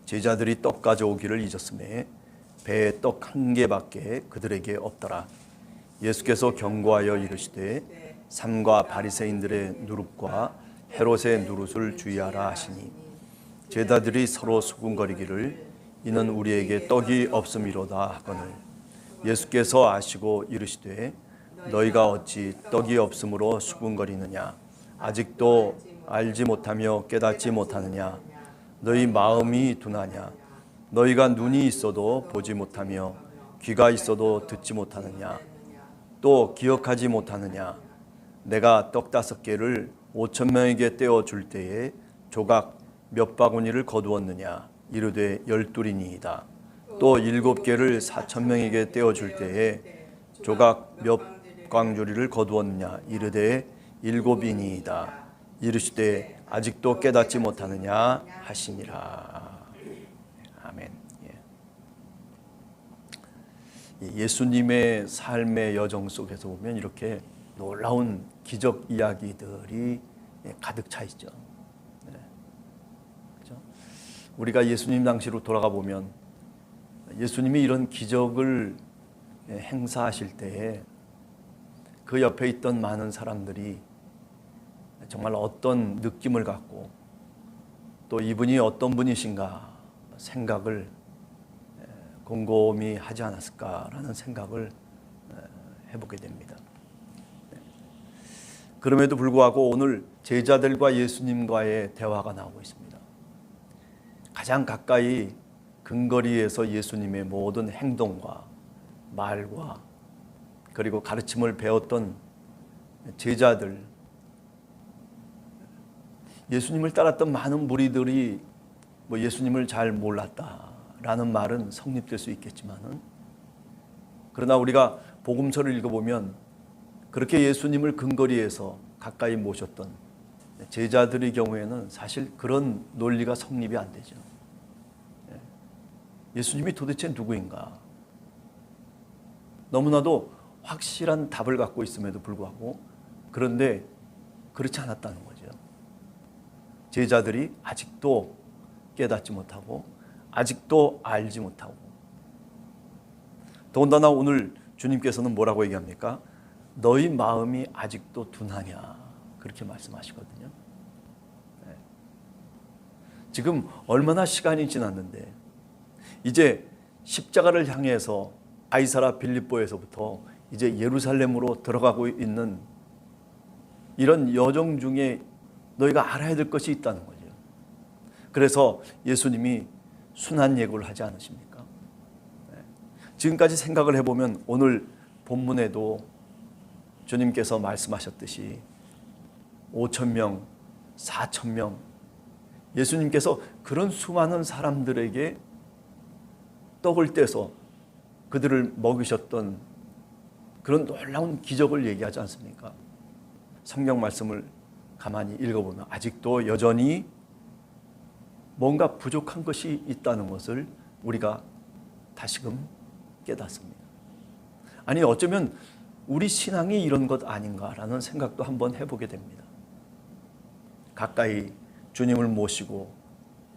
제자들이 떡 가져오기를 잊었음에 배에 떡 한 개밖에 그들에게 없더라. 예수께서 경고하여 이르시되 삼가 바리새인들의 누룩과 헤롯의 누룩을 주의하라 하시니 제자들이 서로 수군거리기를 이는 우리에게 떡이 없음이로다 하거늘 예수께서 아시고 이르시되 너희가 어찌 떡이 없음으로 수군거리느냐 아직도 알지 못하며 깨닫지 못하느냐 너희 마음이 둔하냐 너희가 눈이 있어도 보지 못하며 귀가 있어도 듣지 못하느냐 또 기억하지 못하느냐 내가 떡 5개를 5,000명에게 떼어줄 때에 조각 몇 바구니를 거두었느냐 이르되 12이니이다 또 7개를 4,000명에게 떼어줄 때에 조각 몇 광주리를 거두었느냐 이르되 7이니이다 이르시되 아직도 깨닫지 못하느냐 하시니라. 아멘. 예수님의 삶의 여정 속에서 보면 이렇게 놀라운 기적 이야기들이 가득 차 있죠. 그렇죠? 우리가 예수님 당시로 돌아가 보면 예수님이 이런 기적을 행사하실 때에 그 옆에 있던 많은 사람들이 정말 어떤 느낌을 갖고 또 이분이 어떤 분이신가 생각을 곰곰이 하지 않았을까라는 생각을 해보게 됩니다. 그럼에도 불구하고 오늘 제자들과 예수님과의 대화가 나오고 있습니다. 가장 가까이 근거리에서 예수님의 모든 행동과 말과 그리고 가르침을 배웠던 제자들, 예수님을 따랐던 많은 무리들이 예수님을 잘 몰랐다라는 말은 성립될 수 있겠지만은, 그러나 우리가 복음서를 읽어보면 그렇게 예수님을 근거리에서 가까이 모셨던 제자들의 경우에는 사실 그런 논리가 성립이 안 되죠. 예수님이 도대체 누구인가? 너무나도 확실한 답을 갖고 있음에도 불구하고 그런데 그렇지 않았다는 거죠. 제자들이 아직도 깨닫지 못하고 아직도 알지 못하고, 더군다나 오늘 주님께서는 뭐라고 얘기합니까? 너희 마음이 아직도 둔하냐, 그렇게 말씀하시거든요. 지금 얼마나 시간이 지났는데 이제 십자가를 향해서 가이사라 빌립보에서부터 이제 예루살렘으로 들어가고 있는 이런 여정 중에 너희가 알아야 될 것이 있다는 거죠. 그래서 예수님이 순한 예고를 하지 않으십니까? 지금까지 생각을 해보면 오늘 본문에도 주님께서 말씀하셨듯이 5,000명, 4,000명, 예수님께서 그런 수많은 사람들에게 떡을 떼서 그들을 먹이셨던 그런 놀라운 기적을 얘기하지 않습니까? 성경 말씀을 가만히 읽어보면 아직도 여전히 뭔가 부족한 것이 있다는 것을 우리가 다시금 깨닫습니다. 아니, 어쩌면 우리 신앙이 이런 것 아닌가라는 생각도 한번 해보게 됩니다. 가까이 주님을 모시고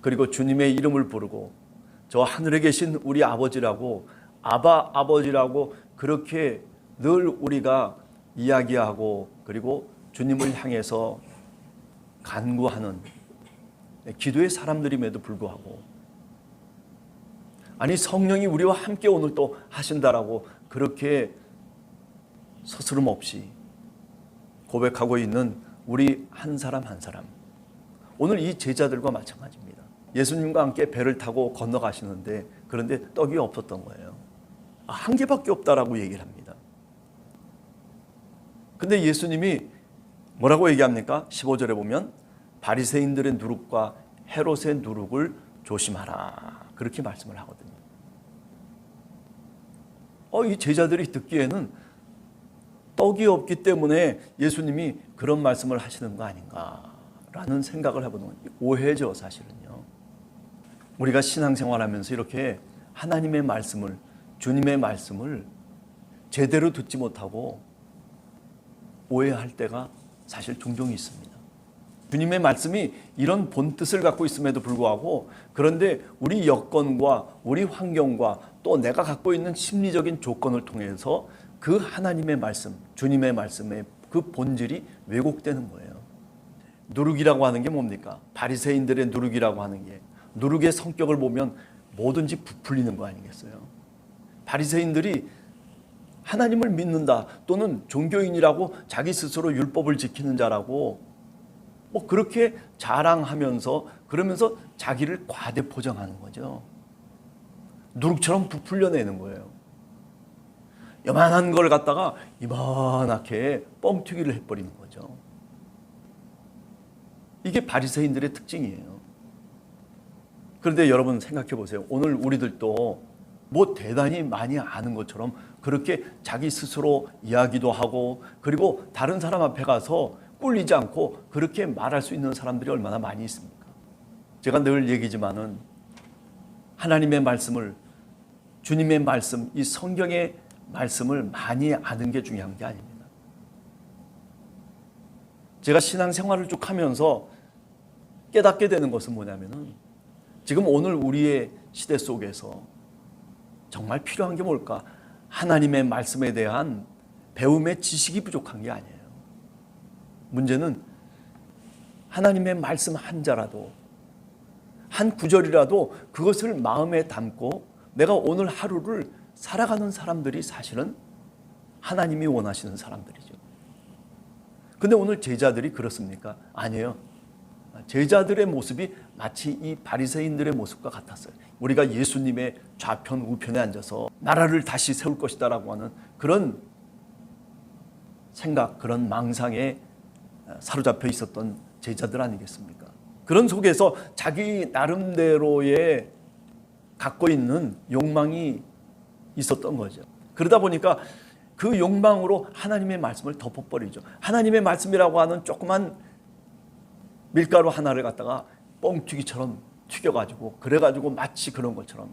그리고 주님의 이름을 부르고 저 하늘에 계신 우리 아버지라고, 아바 아버지라고 그렇게 늘 우리가 이야기하고 그리고 주님을 향해서 간구하는 기도의 사람들임에도 불구하고, 아니 성령이 우리와 함께 오늘 또 하신다라고 그렇게 서스름 없이 고백하고 있는 우리 한 사람 한 사람, 오늘 이 제자들과 마찬가지입니다. 예수님과 함께 배를 타고 건너가시는데 그런데 떡이 없었던 거예요. 한 개밖에 없다라고 얘기를 합니다. 근데 예수님이 뭐라고 얘기합니까? 15절에 보면 바리새인들의 누룩과 헤롯의 누룩을 조심하라, 그렇게 말씀을 하거든요. 이 제자들이 듣기에는 떡이 없기 때문에 예수님이 그런 말씀을 하시는 거 아닌가라는 생각을 해보는 건 오해죠, 사실은요. 우리가 신앙생활하면서 이렇게 하나님의 말씀을, 주님의 말씀을 제대로 듣지 못하고 오해할 때가 사실 종종 있습니다. 주님의 말씀이 이런 본뜻을 갖고 있음에도 불구하고 그런데 우리 여건과 우리 환경과 또 내가 갖고 있는 심리적인 조건을 통해서 그 하나님의 말씀, 주님의 말씀의 그 본질이 왜곡되는 거예요. 누룩이라고 하는 게 뭡니까? 바리새인들의 누룩이라고 하는 게 누룩의 성격을 보면 뭐든지 부풀리는 거 아니겠어요? 바리새인들이 하나님을 믿는다 또는 종교인이라고 자기 스스로 율법을 지키는 자라고 뭐 그렇게 자랑하면서 그러면서 자기를 과대 포장하는 거죠. 누룩처럼 부풀려내는 거예요. 요만한 걸 갖다가 이만하게 뻥튀기를 해버리는 거죠. 이게 바리새인들의 특징이에요. 그런데 여러분 생각해 보세요. 오늘 우리들도 뭐 대단히 많이 아는 것처럼 그렇게 자기 스스로 이야기도 하고 그리고 다른 사람 앞에 가서 꿀리지 않고 그렇게 말할 수 있는 사람들이 얼마나 많이 있습니까? 제가 늘 얘기지만은 하나님의 말씀을 주님의 말씀, 이 성경의 말씀을 많이 아는 게 중요한 게 아닙니다. 제가 신앙생활을 쭉 하면서 깨닫게 되는 것은 뭐냐면은 지금 오늘 우리의 시대 속에서 정말 필요한 게 뭘까? 하나님의 말씀에 대한 배움의 지식이 부족한 게 아니에요. 문제는 하나님의 말씀 한 자라도 한 구절이라도 그것을 마음에 담고 내가 오늘 하루를 살아가는 사람들이 사실은 하나님이 원하시는 사람들이죠. 근데 오늘 제자들이 그렇습니까? 아니에요. 제자들의 모습이 마치 이 바리새인들의 모습과 같았어요. 우리가 예수님의 좌편 우편에 앉아서 나라를 다시 세울 것이다라고 하는 그런 생각, 그런 망상에 사로잡혀 있었던 제자들 아니겠습니까? 그런 속에서 자기 나름대로의 갖고 있는 욕망이 있었던 거죠. 그러다 보니까 그 욕망으로 하나님의 말씀을 덮어버리죠. 하나님의 말씀이라고 하는 조그만 밀가루 하나를 갖다가 뻥튀기처럼 튀겨가지고 그래가지고 마치 그런 것처럼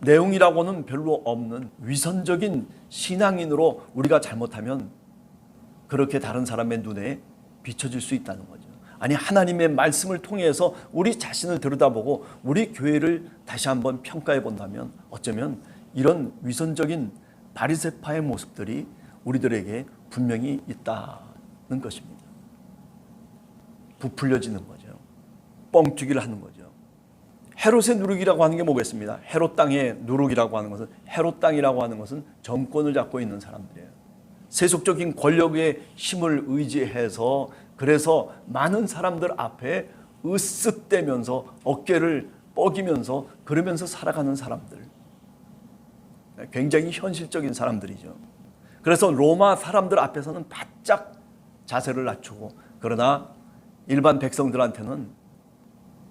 내용이라고는 별로 없는 위선적인 신앙인으로 우리가 잘못하면 그렇게 다른 사람의 눈에 비춰질 수 있다는 거죠. 아니 하나님의 말씀을 통해서 우리 자신을 들여다보고 우리 교회를 다시 한번 평가해 본다면 어쩌면 이런 위선적인 바리새파의 모습들이 우리들에게 분명히 있다는 것입니다. 부풀려지는 거죠. 뻥튀기를 하는 거죠. 헤롯의 누룩이라고 하는 게 뭐겠습니다? 헤롯 땅의 누룩이라고 하는 것은 헤롯 땅이라고 하는 것은 정권을 잡고 있는 사람들이에요. 세속적인 권력의 힘을 의지해서 그래서 많은 사람들 앞에 으쓱대면서 어깨를 뻐기면서 그러면서 살아가는 사람들. 굉장히 현실적인 사람들이죠. 그래서 로마 사람들 앞에서는 바짝 자세를 낮추고 그러나 일반 백성들한테는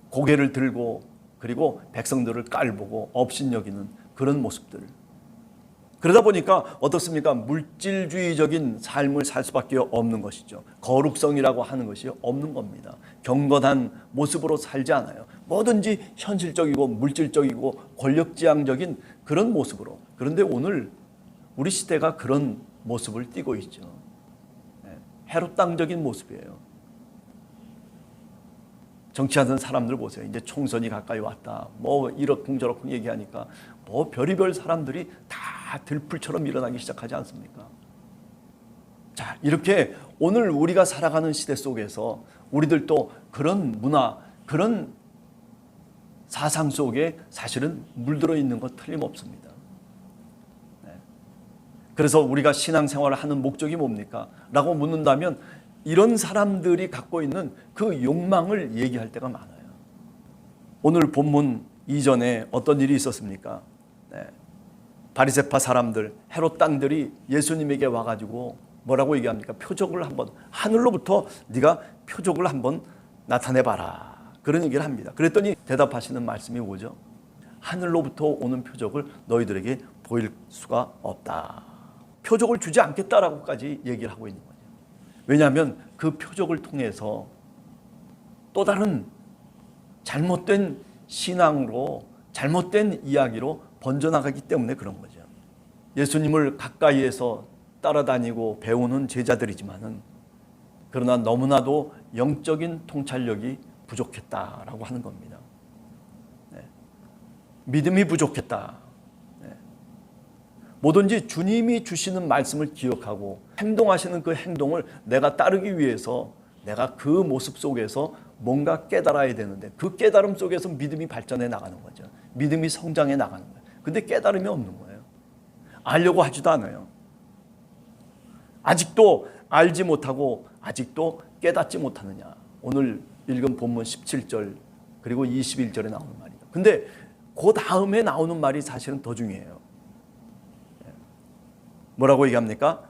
고개를 들고 그리고 백성들을 깔보고 업신여기는 그런 모습들. 그러다 보니까 어떻습니까? 물질주의적인 삶을 살 수밖에 없는 것이죠. 거룩성이라고 하는 것이 없는 겁니다. 경건한 모습으로 살지 않아요. 뭐든지 현실적이고 물질적이고 권력지향적인 그런 모습으로. 그런데 오늘 우리 시대가 그런 모습을 띠고 있죠. 헤롯 땅적인 모습이에요. 정치하는 사람들 보세요. 이제 총선이 가까이 왔다. 뭐 이러쿵저러쿵 얘기하니까 뭐 별의별 사람들이 다 들풀처럼 일어나기 시작하지 않습니까? 자, 이렇게 오늘 우리가 살아가는 시대 속에서 우리들도 그런 문화, 그런 사상 속에 사실은 물들어 있는 것 틀림없습니다. 그래서 우리가 신앙생활을 하는 목적이 뭡니까? 라고 묻는다면 이런 사람들이 갖고 있는 그 욕망을 얘기할 때가 많아요. 오늘 본문 이전에 어떤 일이 있었습니까? 바리새파 사람들, 헤롯 땅들이 예수님에게 와가지고 뭐라고 얘기합니까? 표적을 한번, 하늘로부터 네가 표적을 한번 나타내봐라. 그런 얘기를 합니다. 그랬더니 대답하시는 말씀이 뭐죠? 하늘로부터 오는 표적을 너희들에게 보일 수가 없다. 표적을 주지 않겠다라고까지 얘기를 하고 있는 거예요. 왜냐하면 그 표적을 통해서 또 다른 잘못된 신앙으로 잘못된 이야기로 번져나가기 때문에 그런 거죠. 예수님을 가까이에서 따라다니고 배우는 제자들이지만은 그러나 너무나도 영적인 통찰력이 부족했다라고 하는 겁니다. 믿음이 부족했다. 뭐든지 주님이 주시는 말씀을 기억하고 행동하시는 그 행동을 내가 따르기 위해서 내가 그 모습 속에서 뭔가 깨달아야 되는데 그 깨달음 속에서 믿음이 발전해 나가는 거죠. 믿음이 성장해 나가는 거예요. 근데 깨달음이 없는 거예요. 알려고 하지도 않아요. 아직도 알지 못하고 아직도 깨닫지 못하느냐. 오늘 읽은 본문 17절 그리고 21절에 나오는 말이죠. 근데 그 다음에 나오는 말이 사실은 더 중요해요. 뭐라고 얘기합니까?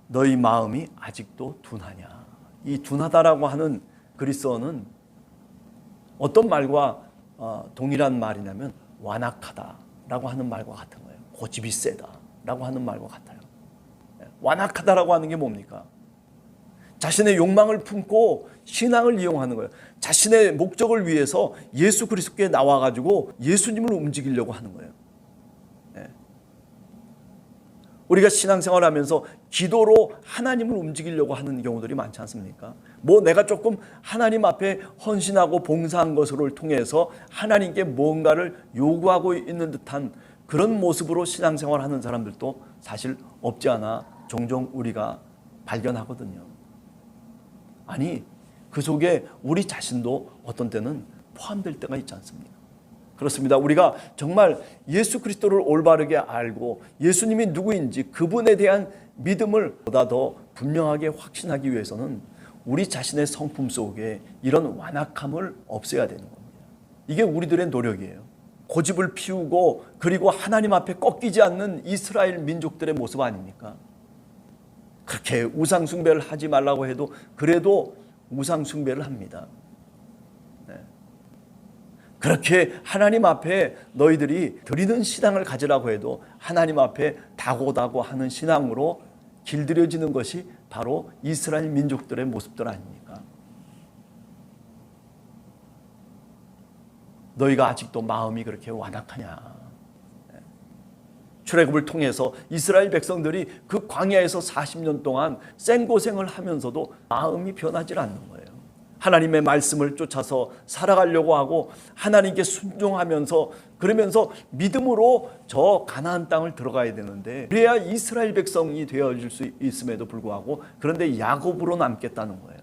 너희 마음이 아직도 둔하냐. 이 둔하다라고 하는 그리스어는 어떤 말과 동일한 말이냐면 완악하다라고 하는 말과 같은 거예요. 고집이 세다라고 하는 말과 같아요. 완악하다라고 하는 게 뭡니까? 자신의 욕망을 품고 신앙을 이용하는 거예요. 자신의 목적을 위해서 예수 그리스도께 나와가지고 예수님을 움직이려고 하는 거예요. 우리가 신앙생활을 하면서 기도로 하나님을 움직이려고 하는 경우들이 많지 않습니까? 뭐 내가 조금 하나님 앞에 헌신하고 봉사한 것을 통해서 하나님께 뭔가를 요구하고 있는 듯한 그런 모습으로 신앙생활을 하는 사람들도 사실 없지 않아 종종 우리가 발견하거든요. 아니, 그 속에 우리 자신도 어떤 때는 포함될 때가 있지 않습니까? 그렇습니다. 우리가 정말 예수 그리스도를 올바르게 알고 예수님이 누구인지 그분에 대한 믿음을 보다 더 분명하게 확신하기 위해서는 우리 자신의 성품 속에 이런 완악함을 없애야 되는 겁니다. 이게 우리들의 노력이에요. 고집을 피우고 그리고 하나님 앞에 꺾이지 않는 이스라엘 민족들의 모습 아닙니까? 그렇게 우상 숭배를 하지 말라고 해도 그래도 우상 숭배를 합니다. 그렇게 하나님 앞에 너희들이 드리는 신앙을 가지라고 해도 하나님 앞에 다고다고 하는 신앙으로 길들여지는 것이 바로 이스라엘 민족들의 모습들 아닙니까? 너희가 아직도 마음이 그렇게 완악하냐? 출애굽을 통해서 이스라엘 백성들이 그 광야에서 40년 동안 생고생을 하면서도 마음이 변하지 않는 거예요. 하나님의 말씀을 쫓아서 살아가려고 하고 하나님께 순종하면서 그러면서 믿음으로 저 가나안 땅을 들어가야 되는데 그래야 이스라엘 백성이 되어질 수 있음에도 불구하고 그런데 야곱으로 남겠다는 거예요.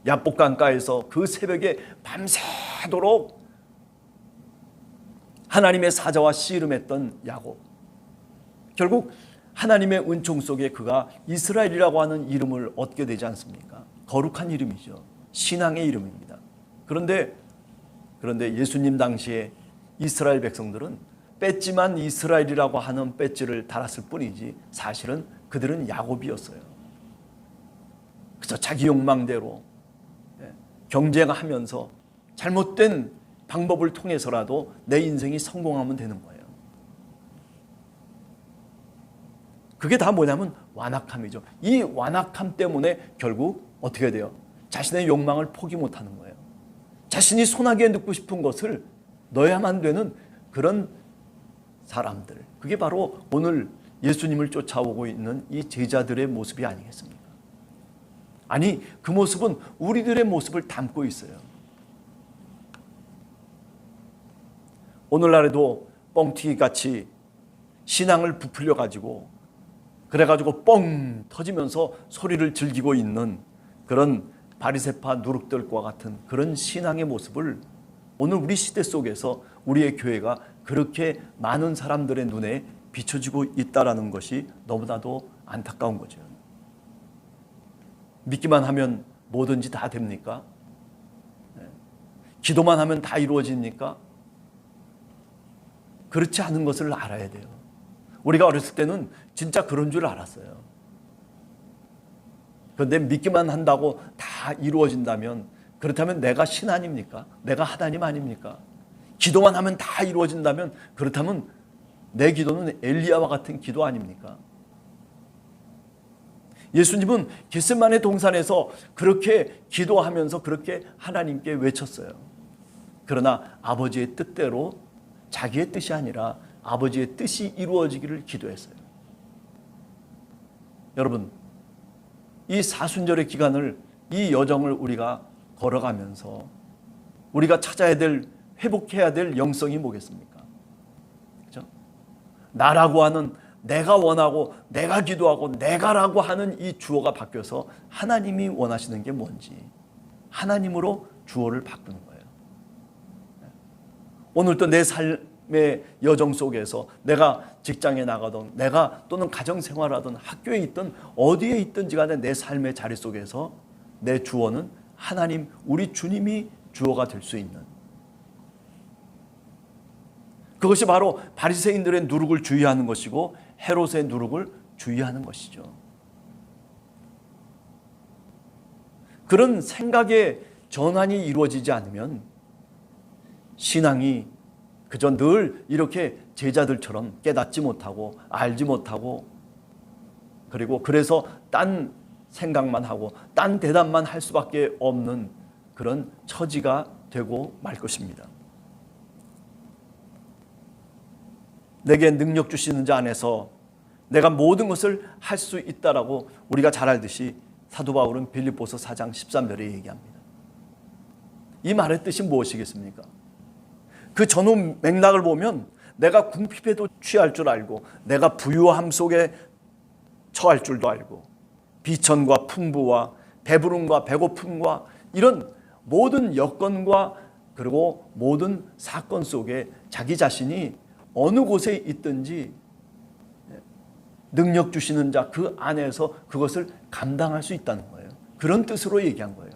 야복 강가에서 그 새벽에 밤새도록 하나님의 사자와 씨름했던 야곱. 결국 하나님의 은총 속에 그가 이스라엘이라고 하는 이름을 얻게 되지 않습니까? 거룩한 이름이죠. 신앙의 이름입니다. 그런데 예수님 당시에 이스라엘 백성들은 배지만 이스라엘이라고 하는 배지를 달았을 뿐이지 사실은 그들은 야곱이었어요. 그래서 자기 욕망대로 경쟁하면서 잘못된 방법을 통해서라도 내 인생이 성공하면 되는 거예요. 그게 다 뭐냐면 완악함이죠. 이 완악함 때문에 결국 어떻게 돼요? 자신의 욕망을 포기 못하는 거예요. 자신이 손아귀에 넣고 싶은 것을 넣어야만 되는 그런 사람들. 그게 바로 오늘 예수님을 쫓아오고 있는 이 제자들의 모습이 아니겠습니까? 아니, 그 모습은 우리들의 모습을 담고 있어요. 오늘날에도 뻥튀기같이 신앙을 부풀려가지고 그래가지고 뻥 터지면서 소리를 즐기고 있는 그런 바리새파 누룩들과 같은 그런 신앙의 모습을 오늘 우리 시대 속에서 우리의 교회가 그렇게 많은 사람들의 눈에 비춰지고 있다는 것이 너무나도 안타까운 거죠. 믿기만 하면 뭐든지 다 됩니까? 기도만 하면 다 이루어집니까? 그렇지 않은 것을 알아야 돼요. 우리가 어렸을 때는 진짜 그런 줄 알았어요. 그런데 믿기만 한다고 다 이루어진다면 그렇다면 내가 신 아닙니까? 내가 하나님 아닙니까? 기도만 하면 다 이루어진다면 그렇다면 내 기도는 엘리야와 같은 기도 아닙니까? 예수님은 겟세마네 동산에서 그렇게 기도하면서 그렇게 하나님께 외쳤어요. 그러나 아버지의 뜻대로 자기의 뜻이 아니라 아버지의 뜻이 이루어지기를 기도했어요. 여러분, 이 사순절의 기간을 이 여정을 우리가 걸어가면서 우리가 찾아야 될, 회복해야 될 영성이 뭐겠습니까? 그렇죠? 나라고 하는, 내가 원하고 내가 기도하고 내가라고 하는 이 주어가 바뀌어서 하나님이 원하시는 게 뭔지 하나님으로 주어를 바꾸는 거예요. 오늘도 내 삶의 여정 속에서 내가 직장에 나가든 내가 또는 가정생활하든 학교에 있든 어디에 있든지 간에 내 삶의 자리 속에서 내 주어는 하나님, 우리 주님이 주어가 될 수 있는, 그것이 바로 바리새인들의 누룩을 주의하는 것이고 헤롯의 누룩을 주의하는 것이죠. 그런 생각의 전환이 이루어지지 않으면 신앙이 그저 늘 이렇게 제자들처럼 깨닫지 못하고 알지 못하고, 그리고 그래서 딴 생각만 하고 딴 대답만 할 수밖에 없는 그런 처지가 되고 말 것입니다. 내게 능력 주시는 자 안에서 내가 모든 것을 할 수 있다라고 우리가 잘 알듯이 사도 바울은 빌립보서 4장 13절에 얘기합니다. 이 말의 뜻이 무엇이겠습니까? 그 전후 맥락을 보면 내가 궁핍에도 취할 줄 알고 내가 부유함 속에 처할 줄도 알고 비천과 풍부와 배부름과 배고픔과 이런 모든 여건과 그리고 모든 사건 속에 자기 자신이 어느 곳에 있든지 능력 주시는 자 그 안에서 그것을 감당할 수 있다는 거예요. 그런 뜻으로 얘기한 거예요.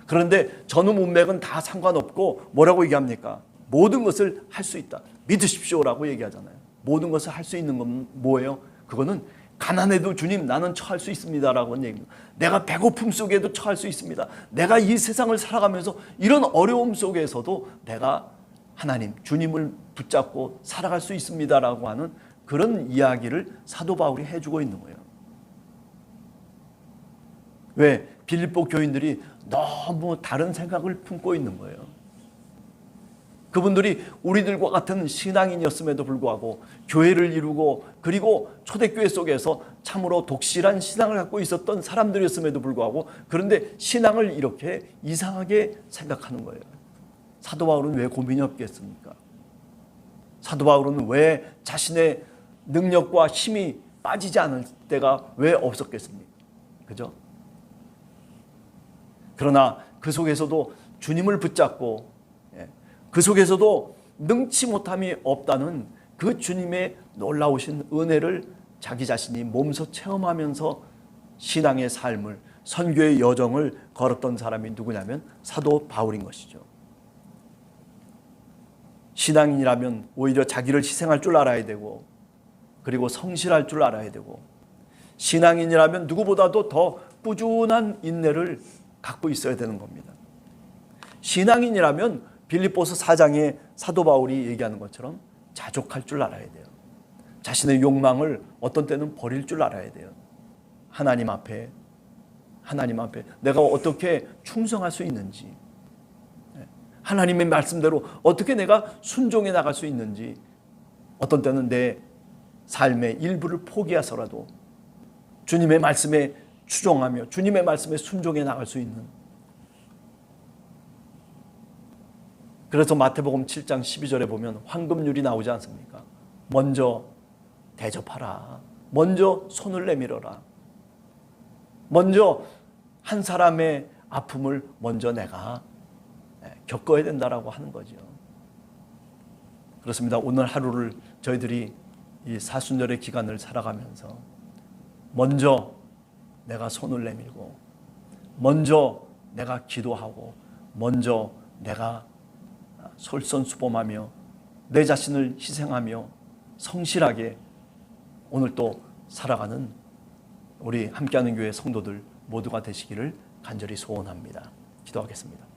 그런데 전후 문맥은 다 상관없고 뭐라고 얘기합니까? 모든 것을 할 수 있다. 믿으십시오라고 얘기하잖아요. 모든 것을 할 수 있는 건 뭐예요? 그거는 가난해도 주님 나는 처할 수 있습니다라고 하는 얘기입니다. 내가 배고픔 속에도 처할 수 있습니다. 내가 이 세상을 살아가면서 이런 어려움 속에서도 내가 하나님, 주님을 붙잡고 살아갈 수 있습니다라고 하는 그런 이야기를 사도 바울이 해주고 있는 거예요. 왜? 빌립보 교인들이 너무 다른 생각을 품고 있는 거예요. 그분들이 우리들과 같은 신앙인이었음에도 불구하고 교회를 이루고 그리고 초대교회 속에서 참으로 독실한 신앙을 갖고 있었던 사람들이었음에도 불구하고 그런데 신앙을 이렇게 이상하게 생각하는 거예요. 사도 바울은 왜 고민이 없겠습니까? 사도 바울은 왜 자신의 능력과 힘이 빠지지 않을 때가 왜 없었겠습니까? 그죠? 그러나 그 속에서도 주님을 붙잡고 그 속에서도 능치 못함이 없다는 그 주님의 놀라우신 은혜를 자기 자신이 몸소 체험하면서 신앙의 삶을, 선교의 여정을 걸었던 사람이 누구냐면 사도 바울인 것이죠. 신앙인이라면 오히려 자기를 희생할 줄 알아야 되고 그리고 성실할 줄 알아야 되고 신앙인이라면 누구보다도 더 꾸준한 인내를 갖고 있어야 되는 겁니다. 신앙인이라면 빌립보서 4장에 사도 바울이 얘기하는 것처럼 자족할 줄 알아야 돼요. 자신의 욕망을 어떤 때는 버릴 줄 알아야 돼요. 하나님 앞에 내가 어떻게 충성할 수 있는지, 하나님의 말씀대로 어떻게 내가 순종해 나갈 수 있는지, 어떤 때는 내 삶의 일부를 포기해서라도 주님의 말씀에 추종하며 주님의 말씀에 순종해 나갈 수 있는, 그래서 마태복음 7장 12절에 보면 황금률이 나오지 않습니까? 먼저 대접하라. 먼저 손을 내밀어라. 먼저 한 사람의 아픔을 먼저 내가 겪어야 된다라고 하는 거죠. 그렇습니다. 오늘 하루를 저희들이 이 사순절의 기간을 살아가면서 먼저 내가 손을 내밀고 먼저 내가 기도하고 먼저 내가 솔선수범하며 내 자신을 희생하며 성실하게 오늘 또 살아가는 우리 함께하는 교회 성도들 모두가 되시기를 간절히 소원합니다. 기도하겠습니다.